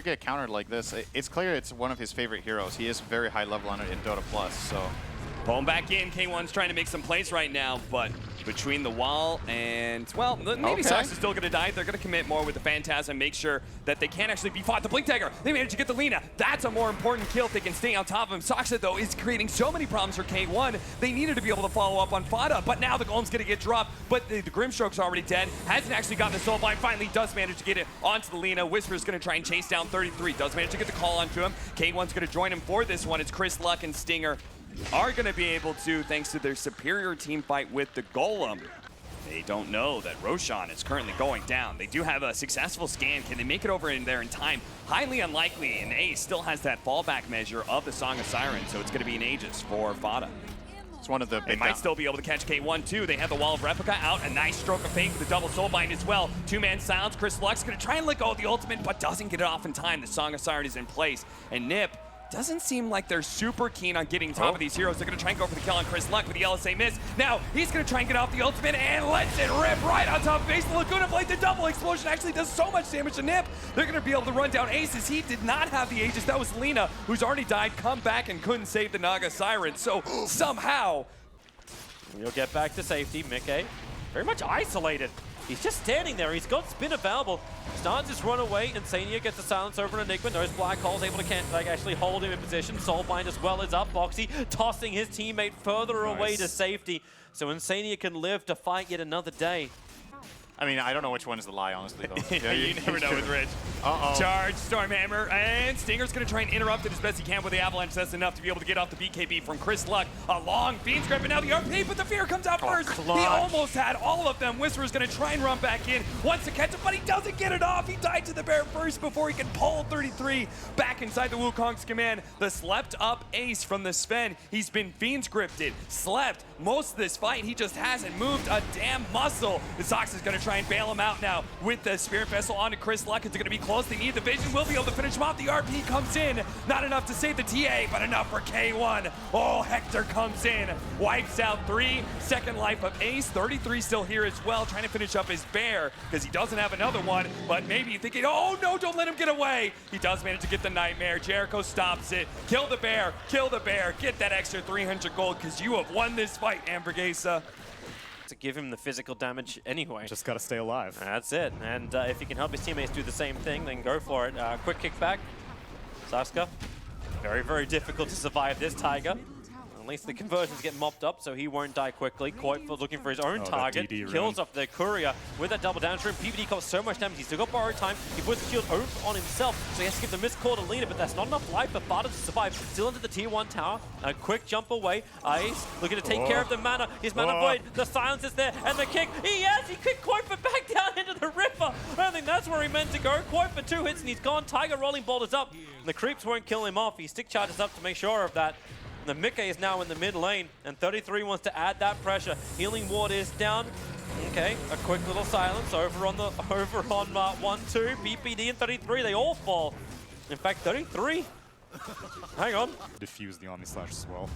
get countered like this, it's clear it's one of his favorite heroes. He is very high level on it in Dota Plus, so. Pulling back in, K1's trying to make some plays right now, but between the wall and, well, maybe Sox is still going to die. They're going to commit more with the Phantasm, make sure that they can't actually be fought. The Blink Dagger, they managed to get the Lina. That's a more important kill if they can stay on top of him. Soxa, though, is creating so many problems for K1. They needed to be able to follow up on Fada, but now the Golem's going to get dropped, but the Grimstroke's already dead. Hasn't actually gotten the Soul Bind. Finally does manage to get it onto the Lina. Whisper's going to try and chase down 33. Does manage to get the call onto him. K1's going to join him for this one. It's Chris Luck and Stinger are going to be able to, thanks to their superior team fight with the Golem. They don't know that Roshan is currently going down. They do have a successful scan. Can they make it over in there in time? Highly unlikely, and Ace still has that fallback measure of the Song of Sirens, so it's going to be an Aegis for Fada. It's one of the They might still be able to catch K1 too. They have the Wall of Replica out. A nice stroke of fate with the double soul bind as well. Two-man silence. Chris Luck's going to try and let go of the ultimate, but doesn't get it off in time. The Song of Sirens is in place, and Nip doesn't seem like they're super keen on getting top of these heroes. They're going to try and go for the kill on Chris Luck with the LSA miss. Now, he's going to try and get off the ultimate and lets it rip right on top of Ace. The Laguna Blade, the double explosion actually does so much damage to Nip. They're going to be able to run down Aces. He did not have the Aegis. That was Lina, who's already died, come back and couldn't save the Naga Siren. So somehow, we'll get back to safety. Mickey, very much isolated. He's just standing there. He's got spin available. Starts his run away. Insania gets the silence over an Enigma. Knows Black Hole's able to actually hold him in position. Soulbind as well is up. Boxy tossing his teammate further away to safety. So Insania can live to fight yet another day. I mean, I don't know which one is the lie, honestly, though. Yeah, you never know with Rich. Charge, Stormhammer, and Stinger's going to try and interrupt it as best he can with the Avalanche. That's enough to be able to get off the BKB from Chris Luck. A long Fiend's Grip, and now the RP, but the Fear comes out first. He almost had all of them. Whisper's going to try and run back in. Wants to catch him, but he doesn't get it off. He died to the bear first before he can pull 33 back inside the Wukong's command. The slept up Ace from the Sven. He's been Fiend's Grifted, slept most of this fight. He just hasn't moved a damn muscle. The Sox is going to try and bail him out now with the Spirit Vessel onto Chris Luck. It's going to be close. They need the vision. Will be able to finish him off. The RP comes in. Not enough to save the TA, but enough for K1. Oh, Hector comes in. Wipes out 3. Second life of Ace. 33 still here as well, trying to finish up his bear because he doesn't have another one. But maybe you're thinking, oh no, don't let him get away. He does manage to get the Nightmare. Jericho stops it. Kill the bear. Kill the bear. Get that extra 300 gold because you have won this fight, Ambergesa. To give him the physical damage anyway. Just gotta stay alive. That's it. And if he can help his teammates do the same thing, then go for it. Quick kickback. Saska, very, very difficult to survive this Tiger. At least the conversions get mopped up, so he won't die quickly. Koitford looking for his own target. Kills off the Courier with that double down stream. PvD costs so much damage. He's still got borrowed time. He puts the shield over on himself, so he has to give the missed call to Lina, but that's not enough life for Fada to survive. Still into the tier 1 tower. A quick jump away. Ice looking to take care of the mana. His mana void. The silence is there, and the kick. He kicked Koitford back down into the river. I don't think that's where he meant to go. Koitford 2 hits, and he's gone. Tiger rolling boulders up. The creeps won't kill him off. He stick charges up to make sure of that. The Mickey is now in the mid lane, and 33 wants to add that pressure. Healing ward is down. Okay, a quick little silence over on 1-2. PPD and 33, they all fall. In fact, 33. Hang on. Diffuse the Omni Slash as well.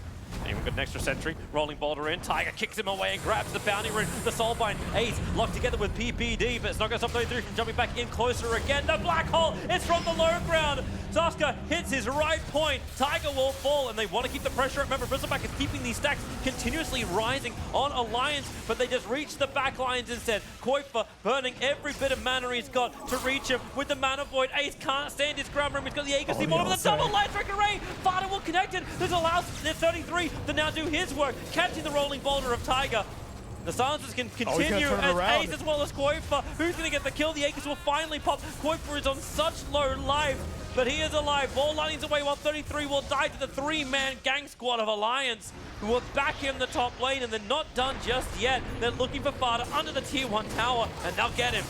And we've got an extra sentry. Rolling boulder in. Tiger kicks him away and grabs the bounty rune. The Soulbind. Ace locked together with PPD, but it's not going to stop 33 from jumping back in closer again. The black hole is from the low ground. Saska hits his right point. Tiger will fall, and they want to keep the pressure up. Remember, Bristleback is keeping these stacks continuously rising on Alliance, but they just reach the back lines instead. Koitford burning every bit of mana he's got to reach him with the mana void. Ace can't stand his ground room. He's got the Aegis team over the double light strike array. Fada will connect it. This allows the 33 to now do his work, catching the rolling boulder of Tiger. The silences can continue as Ace as well as Koitford. Who's going to get the kill? The Aegis will finally pop. Koitford is on such low life, but he is alive. Ball lightning's away while 33 will die to the 3-man gang squad of Alliance, who are back in the top lane, and they're not done just yet. They're looking for Fada under the tier 1 tower, and they'll get him.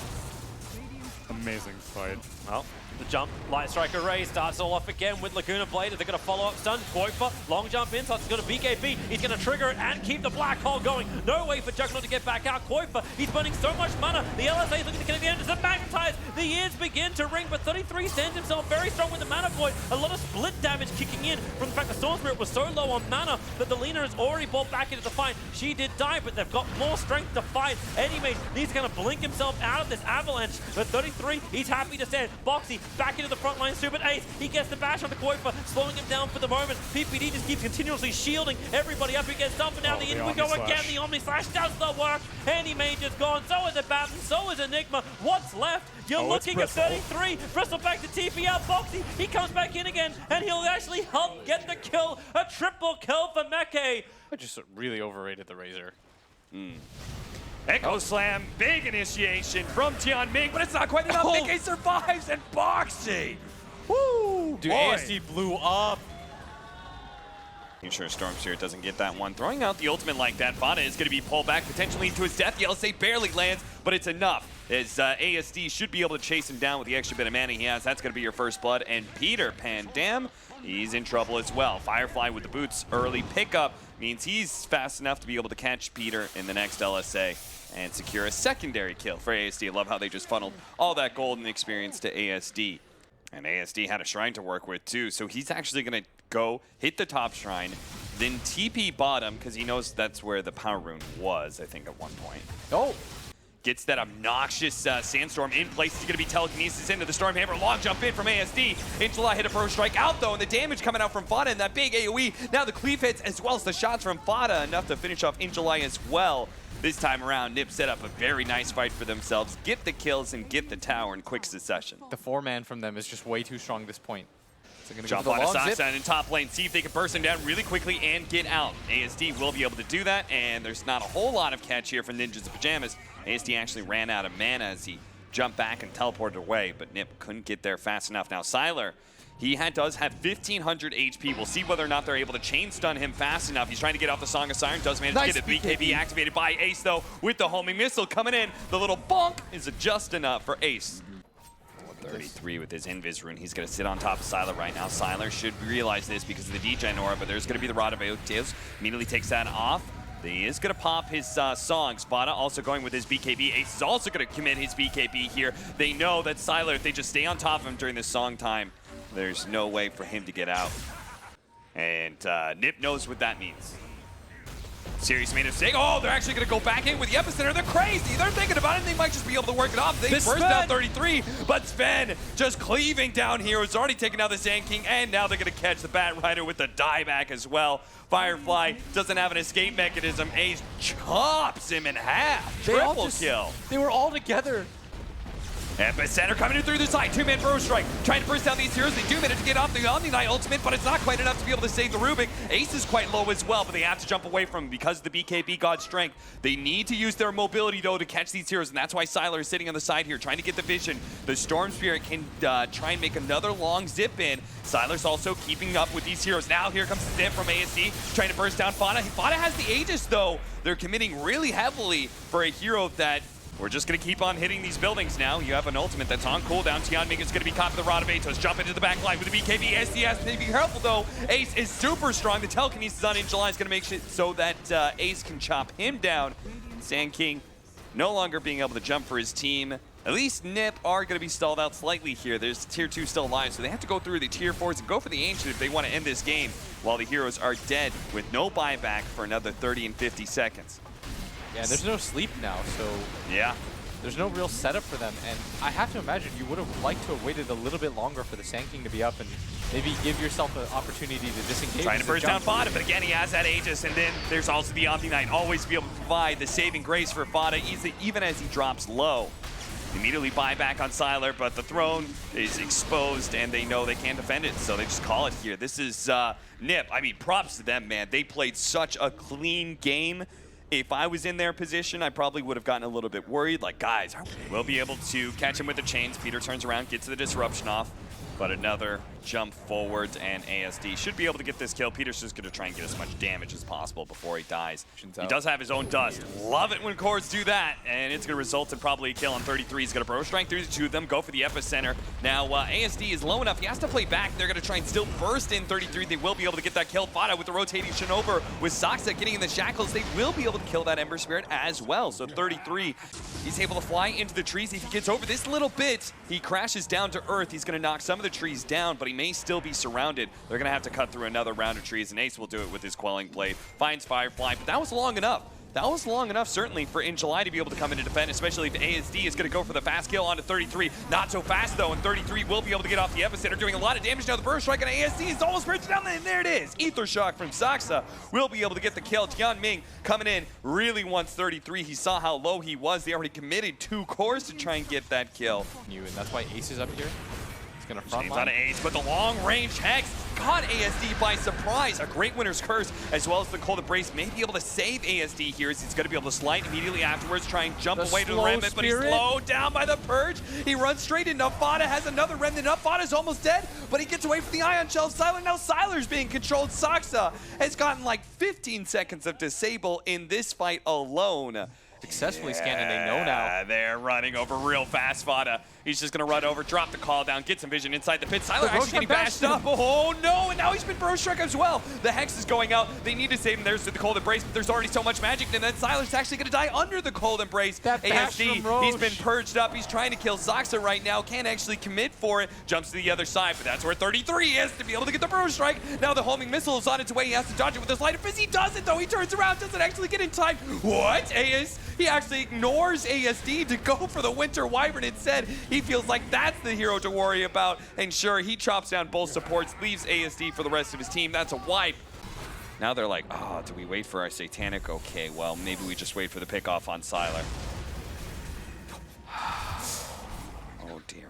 Amazing fight. Well, the jump, Light Strike Array starts all off again with Laguna Blade. They're going to follow up stun. Koitford, long jump in, so he's got a BKB. He's going to trigger it and keep the black hole going. No way for Juggernaut to get back out. Koitford, he's burning so much mana. The LSA is looking to connect the end. The magnetize. The ears begin to ring, but 33 stands himself very strong with the mana void. A lot of split damage kicking in from the fact the Storm Spirit was so low on mana that the Lina has already brought back into the fight. She did die, but they've got more strength to fight. Anyways, he's going to blink himself out of this avalanche. But 33, he's happy to stand. Boxy back into the front line. Super Ace, he gets the bash on the Koifa, slowing him down for the moment. PPD just keeps continuously shielding everybody up against Dump, and now the in we go again. The Omni Slash does the work. Andy Mage is gone, so is the Batten, so is Enigma. What's left? You're looking at 33. Bristle back to TP out. Foxy, he comes back in again, and he'll actually help get the kill. A triple kill for Meke. I just really overrated the Razor. Echo Slam, big initiation from Tian Ming, but it's not quite enough. Meke survives, and Boxy. Woo! Dude, boy. ASD blew up. Ensure Storm Spirit doesn't get that one. Throwing out the ultimate like that, Fada is going to be pulled back potentially into his death. The LSA barely lands, but it's enough. As ASD should be able to chase him down with the extra bit of mana he has. That's going to be your first blood. And Peter Pandam, he's in trouble as well. Firefly with the boots early pickup means he's fast enough to be able to catch Peter in the next LSA and secure a secondary kill for ASD. I love how they just funneled all that golden experience to ASD. And ASD had a shrine to work with too, so he's actually going to go hit the top shrine, then TP bottom, because he knows that's where the power rune was, I think, at one point. Oh! Gets that obnoxious sandstorm in place. He's going to be telekinesis into the Stormhammer. Long jump in from ASD. Injala hit a pro strike out, though, and the damage coming out from Fada and that big AoE. Now the cleave hits, as well as the shots from Fada, enough to finish off Injala as well. This time around, Nip set up a very nice fight for themselves. Get the kills and get the tower in quick succession. The 4-man from them is just way too strong at this point. So gonna Jump go on for the long zip. Asasa in top lane, see if they can burst him down really quickly and get out. ASD will be able to do that, and there's not a whole lot of catch here for Ninjas in Pajamas. ASD actually ran out of mana as he jumped back and teleported away, but Nip couldn't get there fast enough. Now Sylar, he does have 1,500 HP. We'll see whether or not they're able to chain stun him fast enough. He's trying to get off the Song of Siren. Does manage to get it. BKB activated by Ace, though, with the homing missile coming in. The little bonk is just enough for Ace. 33 with his Invis rune. He's going to sit on top of Sylar right now. Sylar should realize this because of the DJ Nora, but there's going to be the Rod of Aoteos. Immediately takes that off. He is going to pop his song. Spada also going with his BKB. Ace is also going to commit his BKB here. They know that Sylar, if they just stay on top of him during this song time, there's no way for him to get out. And Nip knows what that means. Serious made a mistake. Oh, they're actually going to go back in with the Epicenter. They're crazy. They're thinking about it. They might just be able to work it off. They burst down 33, but Sven just cleaving down here. It's already taken out the Sand King, and now they're going to catch the Bat Rider with the dieback as well. Firefly doesn't have an escape mechanism. Ace chops him in half. Triple kill. They were all together. Epicenter coming in through the side. Two-man throw strike. Trying to burst down these heroes. They do manage to get off the Omni Knight ultimate, but it's not quite enough to be able to save the Rubik. Ace is quite low as well, but they have to jump away from him because of the BKB God Strength. They need to use their mobility, though, to catch these heroes, and that's why Sylar is sitting on the side here, trying to get the vision. The Storm Spirit can try and make another long zip in. Sylar's also keeping up with these heroes. Now here comes the zip from ASD, trying to burst down Fada. Fada has the Aegis, though. They're committing really heavily for a hero that we're just going to keep on hitting these buildings now. You have an ultimate that's on cooldown. Tian Ming is going to be caught with the Rod of Atos. Jump into the back line with the BKB. SD has to be careful, though. Ace is super strong. The telekinesis on Injala is going to make it so that Ace can chop him down. Sand King no longer being able to jump for his team. At least Nip are going to be stalled out slightly here. There's Tier 2 still alive, so they have to go through the Tier 4s and go for the Ancient if they want to end this game, while the heroes are dead with no buyback for another 30 and 50 seconds. Yeah, there's no sleep now, so Yeah. there's no real setup for them. And I have to imagine you would have liked to have waited a little bit longer for the Sand King to be up and maybe give yourself an opportunity to disengage. Trying to burst down Fada, but again, he has that Aegis, and then there's also the Omni Knight, always be able to provide the saving grace for Fada, even as he drops low. Immediately buy back on Sylar, but the throne is exposed, and they know they can't defend it, so they just call it here. This is Nip. I mean, props to them, man. They played such a clean game. If I was in their position, I probably would have gotten a little bit worried. Like, guys, we'll be able to catch him with the chains. Peter turns around, gets the disruption off. But another jump forwards, and ASD should be able to get this kill. Peter's just going to try and get as much damage as possible before he dies. He does have his own dust. Love it when cores do that, and it's going to result in probably a kill on 33. He's going to bro strike through the two of them, go for the Epicenter. Now, ASD is low enough. He has to play back. They're going to try and still burst in 33. They will be able to get that kill. Fada with the rotating Shinover with Saksa getting in the shackles. They will be able to kill that Ember Spirit as well. So 33, he's able to fly into the trees. If he gets over this little bit, he crashes down to earth. He's going to knock some of the trees down, but he may still be surrounded. They're going to have to cut through another round of trees, and Ace will do it with his Quelling Blade. Finds Firefly, but that was long enough. that was long enough, certainly, for In July to be able to come in and defend, especially if ASD is going to go for the fast kill onto 33. Not so fast, though, and 33 will be able to get off the epicenter, doing a lot of damage now. The burst strike on ASD is almost bridged down, and there it is. Ether Shock from Saksa will be able to get the kill. Tianming coming in, really wants 33. He saw how low he was. They already committed 2 cores to try and get that kill. And that's why Ace is up here. He's going to front James line. on Ace, but the long-range Hex caught ASD by surprise. A great Winter's Curse, as well as the Cold Embrace, may be able to save ASD here, as he's going to be able to slide immediately afterwards, try and jump away to the Remnant, but he's slowed down by the Purge. He runs straight into Nafada, has another Remnant up. Nafada's almost dead, but he gets away from the Ion Shell. Sylar, now Sylar's being controlled. Saksa has gotten like 15 seconds of disable in this fight alone. Successfully scanned, and they know now. They're running over real fast, Fada. He's just going to run over, drop the call down, get some vision inside the pit. Sylar actually getting bashed up. Oh, no, and now he's been bro struck as well. The Hex is going out. They need to save him. There's the Cold Embrace, but there's already so much magic, and then Sylar's actually going to die under the Cold Embrace. That bash from Roche. He's been purged up. He's trying to kill Saksa right now. Can't actually commit for it. Jumps to the other side, but that's where 33 is to be able to get the bro strike. Now the homing missile is on its way. He has to dodge it with his light of fizz. He does it, though. He turns around, doesn't actually get in time. What? He actually ignores ASD to go for the Winter Wyvern instead. He feels like that's the hero to worry about. And sure, he chops down both supports, leaves ASD for the rest of his team. That's a wipe. Now they're like, oh, do we wait for our Satanic? Okay, well, maybe we just wait for the pickoff on Sylar. Oh, dear.